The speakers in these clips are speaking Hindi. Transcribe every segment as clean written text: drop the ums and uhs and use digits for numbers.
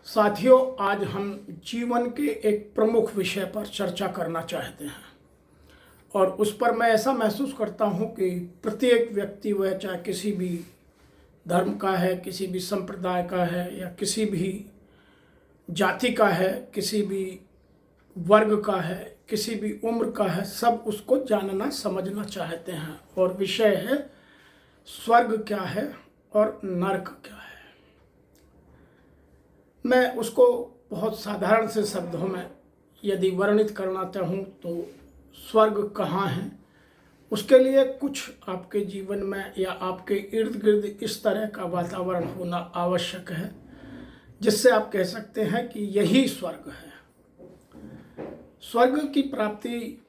साथियों, आज हम जीवन के एक प्रमुख विषय पर चर्चा करना चाहते हैं और उस पर मैं ऐसा महसूस करता हूं कि प्रत्येक व्यक्ति, वह चाहे किसी भी धर्म का है, किसी भी संप्रदाय का है या किसी भी जाति का है, किसी भी वर्ग का है, किसी भी उम्र का है, सब उसको जानना समझना चाहते हैं। और विषय है स्वर्ग क्या है और नर्क क्या है। मैं उसको बहुत साधारण से शब्दों में यदि वर्णित करना चाहूँ तो स्वर्ग कहाँ है, उसके लिए कुछ आपके जीवन में या आपके इर्द गिर्द इस तरह का वातावरण होना आवश्यक है जिससे आप कह सकते हैं कि यही स्वर्ग है। स्वर्ग की प्राप्ति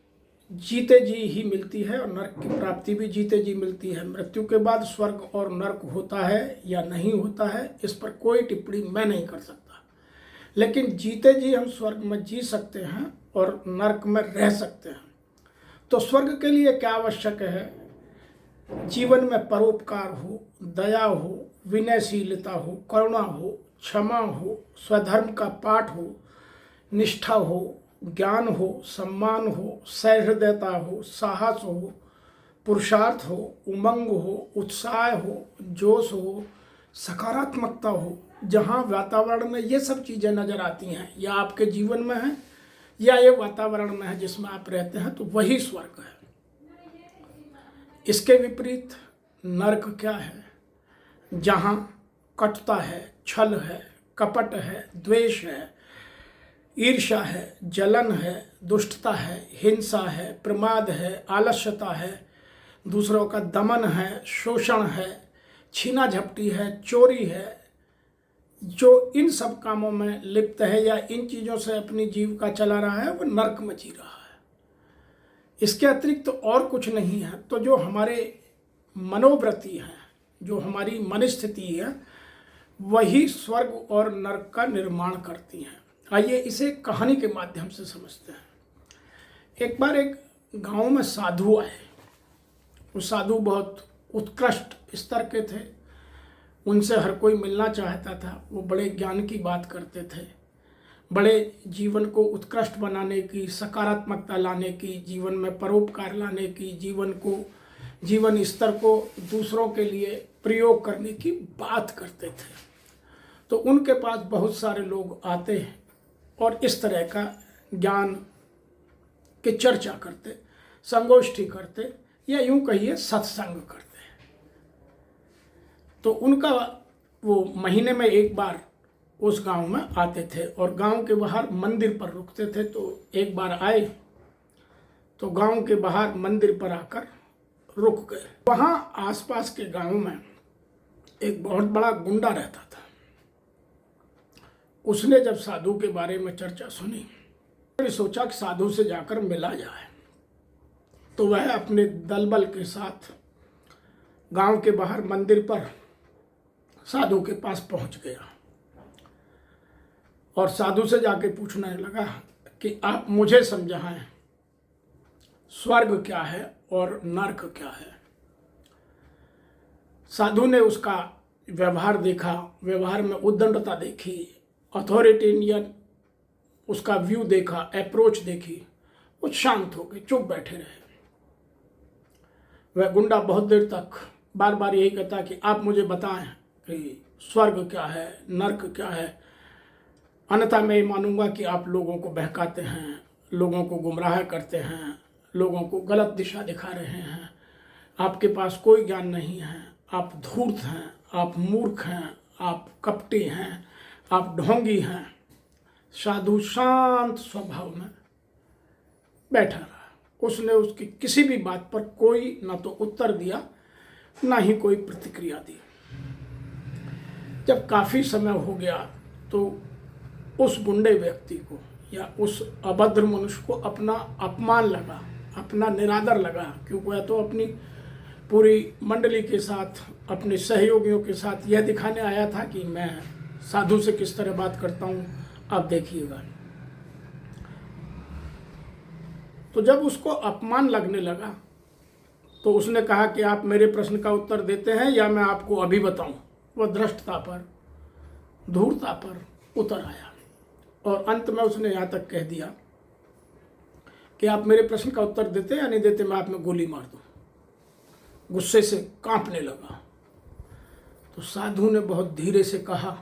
जीते जी ही मिलती है और नर्क की प्राप्ति भी जीते जी मिलती है। मृत्यु के बाद स्वर्ग और नर्क होता है या नहीं होता है, इस पर कोई टिप्पणी मैं नहीं कर सकता, लेकिन जीते जी हम स्वर्ग में जी सकते हैं और नर्क में रह सकते हैं। तो स्वर्ग के लिए क्या आवश्यक है? जीवन में परोपकार हो, दया हो, विनयशीलता हो, करुणा हो, क्षमा हो, स्वधर्म का पाठ हो, निष्ठा हो, ज्ञान हो, सम्मान हो, सहृदयता हो, साहस हो, पुरुषार्थ हो, उमंग हो, उत्साह हो, जोश हो, सकारात्मकता हो। जहाँ वातावरण में ये सब चीज़ें नज़र आती हैं या आपके जीवन में है या ये वातावरण में है जिसमें आप रहते हैं, तो वही स्वर्ग है। इसके विपरीत नर्क क्या है? जहाँ कटुता है, छल है, कपट है, द्वेष है, ईर्ष्या है, जलन है, दुष्टता है, हिंसा है, प्रमाद है, आलस्यता है, दूसरों का दमन है, शोषण है, छीना झपटी है, चोरी है। जो इन सब कामों में लिप्त है या इन चीज़ों से अपनी जीविका चला रहा है, वो नर्क में जी रहा है। इसके अतिरिक्त तो और कुछ नहीं है। तो जो हमारे मनोवृत्ति है, जो हमारी मनस्थिति है, वही स्वर्ग और नर्क का निर्माण करती हैं। आइए इसे कहानी के माध्यम से समझते हैं। एक बार एक गांव में साधु आए। वो साधु बहुत उत्कृष्ट स्तर के थे, उनसे हर कोई मिलना चाहता था। वो बड़े ज्ञान की बात करते थे, बड़े जीवन को उत्कृष्ट बनाने की, सकारात्मकता लाने की, जीवन में परोपकार लाने की, जीवन स्तर को दूसरों के लिए प्रयोग करने की बात करते थे। तो उनके पास बहुत सारे लोग आते हैं और इस तरह का ज्ञान की चर्चा करते, संगोष्ठी करते, या यूं कहिए सत्संग करते। तो उनका वो महीने में एक बार उस गांव में आते थे और गांव के बाहर मंदिर पर रुकते थे। तो एक बार आए तो गांव के बाहर मंदिर पर आकर रुक गए। वहाँ आसपास के गांव में एक बहुत बड़ा गुंडा रहता था। उसने जब साधु के बारे में चर्चा सुनी, सोचा कि साधु से जाकर मिला जाए। तो वह अपने दलबल के साथ गांव के बाहर मंदिर पर साधु के पास पहुंच गया और साधु से जाके पूछने लगा कि आप मुझे समझाएं, स्वर्ग क्या है और नर्क क्या है। साधु ने उसका व्यवहार देखा, व्यवहार में उद्दंडता देखी, अथॉरिटेरियन उसका व्यू देखा, अप्रोच देखी। वो शांत हो गए, चुप बैठे रहे। वह गुंडा बहुत देर तक बार बार यही कहता कि आप मुझे बताएं कि स्वर्ग क्या है, नर्क क्या है, अन्यथा मैं ये मानूंगा कि आप लोगों को बहकाते हैं, लोगों को गुमराह करते हैं, लोगों को गलत दिशा दिखा रहे हैं, आपके पास कोई ज्ञान नहीं है, आप धूर्त हैं, आप मूर्ख हैं, आप कपटी हैं, आप ढोंगी हैं। साधु शांत स्वभाव में बैठा रहा। उसने उसकी किसी भी बात पर कोई ना तो उत्तर दिया, ना ही कोई प्रतिक्रिया दी। जब काफ़ी समय हो गया तो उस गुंडे व्यक्ति को या उस अभद्र मनुष्य को अपना अपमान लगा, अपना निरादर लगा, क्योंकि वह तो अपनी पूरी मंडली के साथ, अपने सहयोगियों के साथ यह दिखाने आया था कि मैं साधु से किस तरह बात करता हूँ, आप देखिएगा। तो जब उसको अपमान लगने लगा तो उसने कहा कि आप मेरे प्रश्न का उत्तर देते हैं या मैं आपको अभी बताऊं। वह धृष्टता पर, धूर्तता पर, उतर आया और अंत में उसने यहाँ तक कह दिया कि आप मेरे प्रश्न का उत्तर देते या नहीं देते, मैं आप में गोली मार दूं। गुस्से से कांपने लगा। तो साधु ने बहुत धीरे से कहा,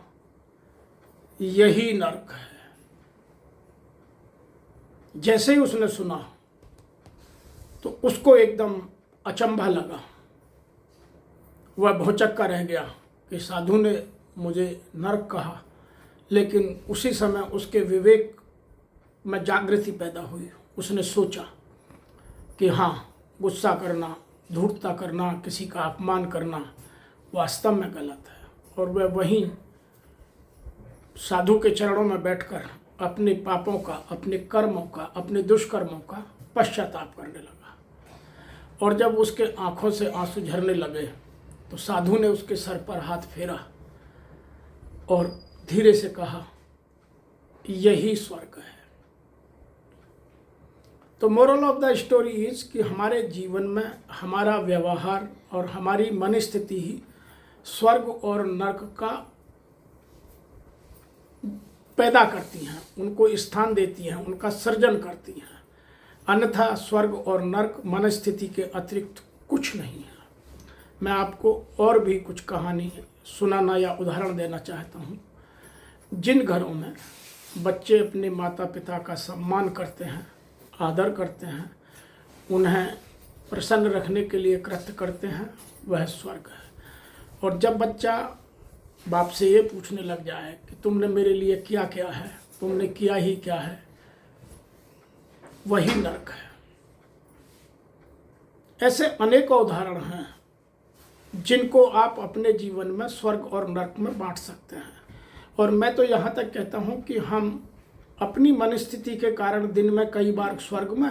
यही नरक है। जैसे ही उसने सुना तो उसको एकदम अचंभा लगा। वह भौचक्का रह गया कि साधु ने मुझे नरक कहा, लेकिन उसी समय उसके विवेक में जागृति पैदा हुई। उसने सोचा कि हाँ, गुस्सा करना, धूर्तता करना, किसी का अपमान करना वास्तव में गलत है। और वह वहीं साधु के चरणों में बैठकर अपने पापों का, अपने कर्मों का, अपने दुष्कर्मों का पश्चाताप करने लगा। और जब उसके आंखों से आंसू झरने लगे तो साधु ने उसके सर पर हाथ फेरा और धीरे से कहा, यही स्वर्ग है। तो moral of the story is कि हमारे जीवन में हमारा व्यवहार और हमारी मन स्थिति ही स्वर्ग और नरक का पैदा करती हैं, उनको स्थान देती हैं, उनका सृजन करती हैं। अन्यथा स्वर्ग और नरक मन स्थिति के अतिरिक्त कुछ नहीं है। मैं आपको और भी कुछ कहानी सुनाना या उदाहरण देना चाहता हूँ। जिन घरों में बच्चे अपने माता पिता का सम्मान करते हैं, आदर करते हैं, उन्हें प्रसन्न रखने के लिए कृत्य करते हैं, वह स्वर्ग है। और जब बच्चा बाप से ये पूछने लग जाए कि तुमने मेरे लिए किया क्या है, तुमने किया ही क्या है, वही नरक है। ऐसे अनेकों उदाहरण हैं जिनको आप अपने जीवन में स्वर्ग और नरक में बांट सकते हैं। और मैं तो यहाँ तक कहता हूँ कि हम अपनी मनस्थिति के कारण दिन में कई बार स्वर्ग में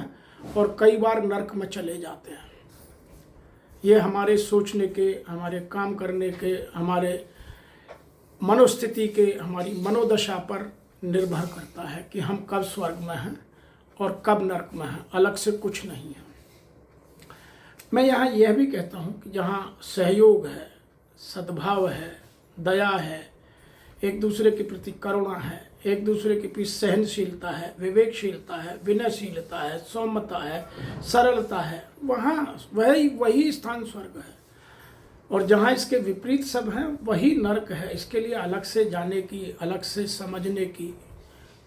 और कई बार नरक में चले जाते हैं। ये हमारे सोचने के, हमारे काम करने के, हमारे मनोस्थिति के, हमारी मनोदशा पर निर्भर करता है कि हम कब स्वर्ग में हैं और कब नरक में हैं। अलग से कुछ नहीं है। मैं यहाँ यह भी कहता हूँ कि जहाँ सहयोग है, सद्भाव है, दया है, एक दूसरे के प्रति करुणा है, एक दूसरे के प्रति सहनशीलता है, विवेकशीलता है, विनयशीलता है, सौम्यता है, सरलता है, वहाँ वही स्थान स्वर्ग है। और जहाँ इसके विपरीत सब हैं वही नरक है। इसके लिए अलग से जाने की, अलग से समझने की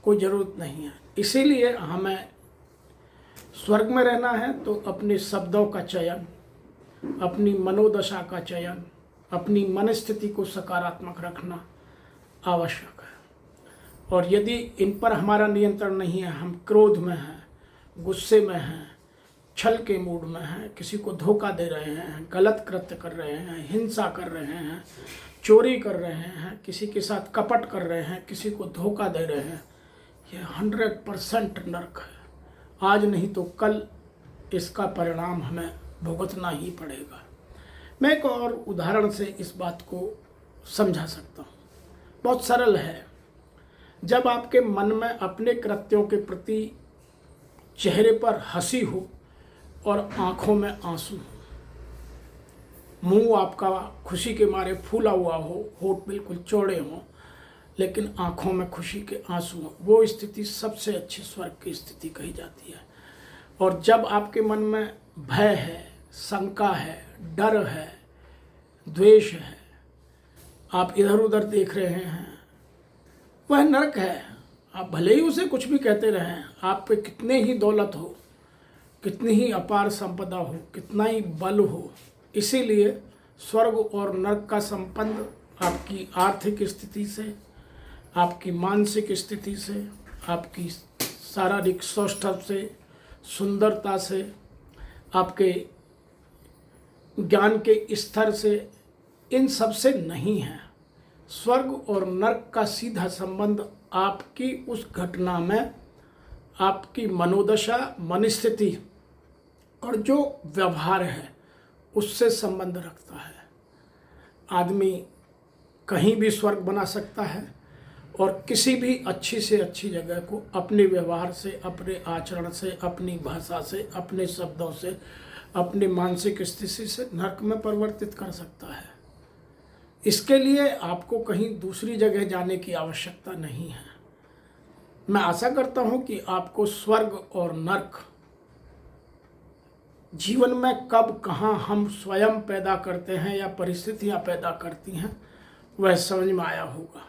कोई ज़रूरत नहीं है। इसीलिए हमें स्वर्ग में रहना है तो अपने शब्दों का चयन, अपनी मनोदशा का चयन, अपनी मनस्थिति को सकारात्मक रखना आवश्यक है। और यदि इन पर हमारा नियंत्रण नहीं है, हम क्रोध में हैं, गुस्से में हैं, छल के मूड में हैं, किसी को धोखा दे रहे हैं, गलत कृत्य कर रहे हैं, हिंसा कर रहे हैं, चोरी कर रहे हैं, किसी के साथ कपट कर रहे हैं, किसी को धोखा दे रहे हैं, ये 100% नरक है। आज नहीं तो कल इसका परिणाम हमें भुगतना ही पड़ेगा। मैं एक और उदाहरण से इस बात को समझा सकता हूँ। बहुत सरल है। जब आपके मन में अपने कृत्यों के प्रति चेहरे पर हंसी हो और आंखों में आंसू हो, मुंह आपका खुशी के मारे फूला हुआ हो, होठ बिल्कुल चौड़े हों, लेकिन आंखों में खुशी के आंसू हों, वो स्थिति सबसे अच्छी स्वर्ग की स्थिति कही जाती है। और जब आपके मन में भय है, शंका है, डर है, द्वेष है, आप इधर उधर देख रहे हैं, वह नरक है। आप भले ही उसे कुछ भी कहते रहें, आप पे कितने ही दौलत हो, कितनी ही अपार संपदा हो, कितना ही बल हो, इसीलिए स्वर्ग और नरक का संबंध आपकी आर्थिक स्थिति से, आपकी मानसिक स्थिति से, आपकी शारीरिक सौष्ठव से, सुंदरता से, आपके ज्ञान के स्तर से, इन सब से नहीं है। स्वर्ग और नरक का सीधा संबंध आपकी उस घटना में आपकी मनोदशा, मनस्थिति और जो व्यवहार है उससे संबंध रखता है। आदमी कहीं भी स्वर्ग बना सकता है और किसी भी अच्छी से अच्छी जगह को अपने व्यवहार से, अपने आचरण से, अपनी भाषा से, अपने शब्दों से, अपने मानसिक स्थिति से नरक में परिवर्तित कर सकता है। इसके लिए आपको कहीं दूसरी जगह जाने की आवश्यकता नहीं है। मैं आशा करता हूं कि आपको स्वर्ग और नर्क जीवन में कब कहाँ हम स्वयं पैदा करते हैं या परिस्थितियां पैदा करती हैं वह समझ में आया होगा।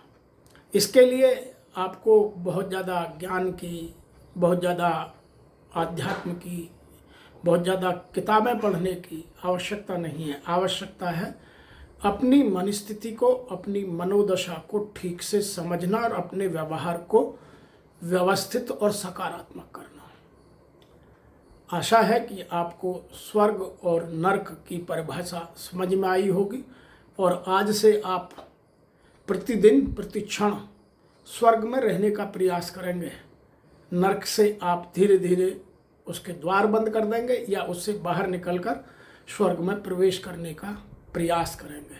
इसके लिए आपको बहुत ज़्यादा ज्ञान की, बहुत ज़्यादा आध्यात्म की, बहुत ज़्यादा किताबें पढ़ने की आवश्यकता नहीं है। आवश्यकता है अपनी मनस्थिति को, अपनी मनोदशा को ठीक से समझना और अपने व्यवहार को व्यवस्थित और सकारात्मक करना। आशा है कि आपको स्वर्ग और नर्क की परिभाषा समझ में आई होगी और आज से आप प्रतिदिन प्रतिक्षण स्वर्ग में रहने का प्रयास करेंगे। नर्क से आप धीरे धीरे उसके द्वार बंद कर देंगे या उससे बाहर निकलकर स्वर्ग में प्रवेश करने का प्रयास करेंगे।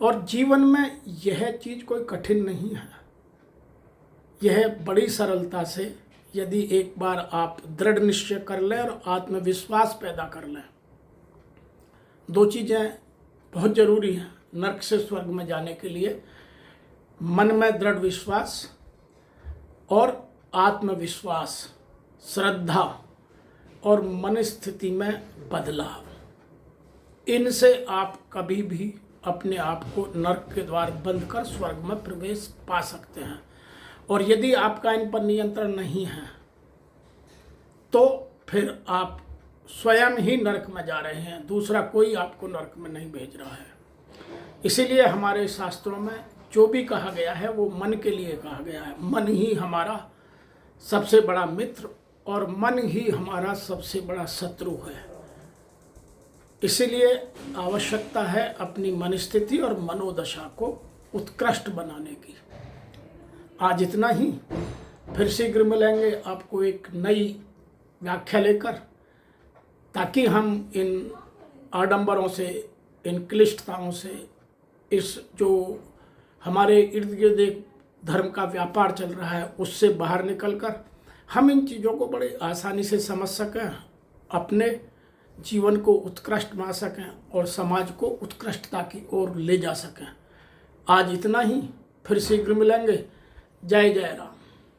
और जीवन में यह चीज़ कोई कठिन नहीं है। यह बड़ी सरलता से यदि एक बार आप दृढ़ निश्चय कर लें और आत्मविश्वास पैदा कर लें, दो चीज़ें बहुत ज़रूरी हैं नर्क से स्वर्ग में जाने के लिए। मन में दृढ़ विश्वास और आत्मविश्वास, श्रद्धा और मन स्थिति में बदलाव। इनसे आप कभी भी अपने आप को नर्क के द्वार बंद कर स्वर्ग में प्रवेश पा सकते हैं। और यदि आपका इन पर नियंत्रण नहीं है तो फिर आप स्वयं ही नर्क में जा रहे हैं, दूसरा कोई आपको नर्क में नहीं भेज रहा है। इसीलिए हमारे शास्त्रों में जो भी कहा गया है वो मन के लिए कहा गया है। मन ही हमारा सबसे बड़ा मित्र और मन ही हमारा सबसे बड़ा शत्रु है। इसीलिए आवश्यकता है अपनी मनस्थिति और मनोदशा को उत्कृष्ट बनाने की। आज इतना ही, फिर शीघ्र मिलेंगे आपको एक नई व्याख्या लेकर, ताकि हम इन आडंबरों से, इन क्लिष्टताओं से, इस जो हमारे इर्द गिर्द एक धर्म का व्यापार चल रहा है उससे बाहर निकलकर हम इन चीज़ों को बड़े आसानी से समझ सकें, अपने जीवन को उत्कृष्ट बना सकें और समाज को उत्कृष्टता की ओर ले जा सकें। आज इतना ही, फिर शीघ्र मिलेंगे। जय जय राम।